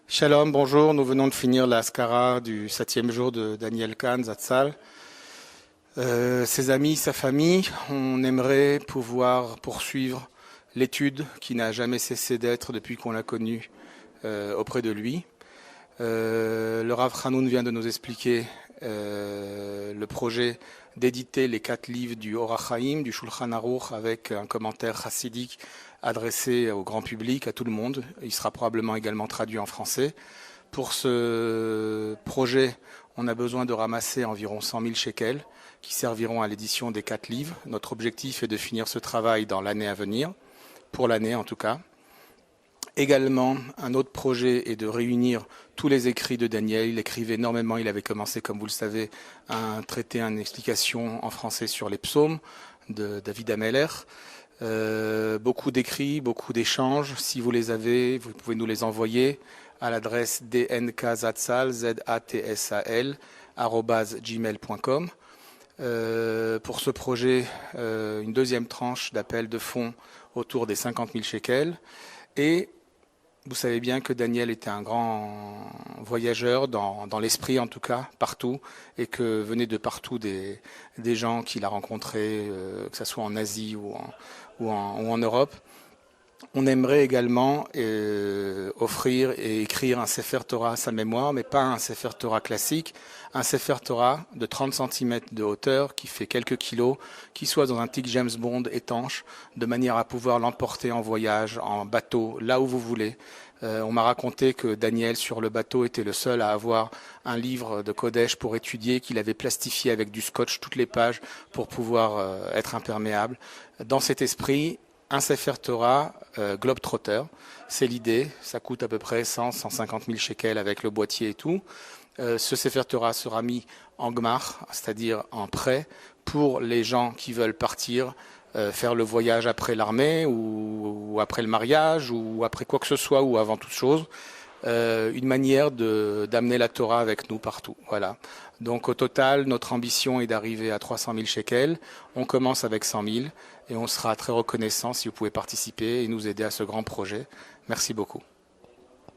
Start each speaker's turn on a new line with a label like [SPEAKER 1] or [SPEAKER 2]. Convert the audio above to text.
[SPEAKER 1] Shalom, bonjour. Nous venons de finir la Haskara du 7e jour de Daniel Kahn, Zatzal. Ses amis, sa famille, on aimerait pouvoir poursuivre l'étude qui n'a jamais cessé d'être depuis qu'on l'a connu auprès de lui. Le Rav Hanoun vient de nous expliquer le projet d'éditer les 4 livres du Orach Chaim, du Shulchan Aruch, avec un commentaire chassidique adressé au grand public, à tout le monde. Il sera probablement également traduit en français. Pour ce projet, on a besoin de ramasser environ 100 000 shekels qui serviront à l'édition des 4 livres. Notre objectif est de finir ce travail dans l'année à venir, pour l'année en tout cas. Également, un autre projet est de réunir tous les écrits de Daniel. Il écrivait énormément. Il avait commencé, comme vous le savez, un traité, une explication en français sur les psaumes de David Ameller. Beaucoup d'écrits, beaucoup d'échanges. Si vous les avez, vous pouvez nous les envoyer à l'adresse dnkzatzal, zatsal, @gmail.com. Pour ce projet, une deuxième tranche d'appel de fonds autour des 50 000 shekels. Et vous savez bien que Daniel était un grand voyageur, dans l'esprit en tout cas, partout, et que venaient de partout des gens qu'il a rencontrés, que ce soit en Asie ou en Europe. On aimerait également offrir et écrire un Sefer Torah à sa mémoire, mais pas un Sefer Torah classique, un Sefer Torah de 30 cm de hauteur, qui fait quelques kilos, qui soit dans un tic James Bond étanche, de manière à pouvoir l'emporter en voyage, en bateau, là où vous voulez. On m'a raconté que Daniel, sur le bateau, était le seul à avoir un livre de Kodesh pour étudier, qu'il avait plastifié avec du scotch toutes les pages pour pouvoir être imperméable. Dans cet esprit, un Sefer Torah Globetrotter, c'est l'idée. Ça coûte à peu près 150 000 shekels avec le boîtier et tout. Ce Sefer Torah sera mis en gmar, c'est-à-dire en prêt, pour les gens qui veulent partir, faire le voyage après l'armée ou après le mariage ou après quoi que ce soit ou avant toute chose. Une manière d'amener la Torah avec nous partout. Voilà. Donc au total, notre ambition est d'arriver à 300 000 shekels. On commence avec 100 000 et on sera très reconnaissant si vous pouvez participer et nous aider à ce grand projet. Merci beaucoup.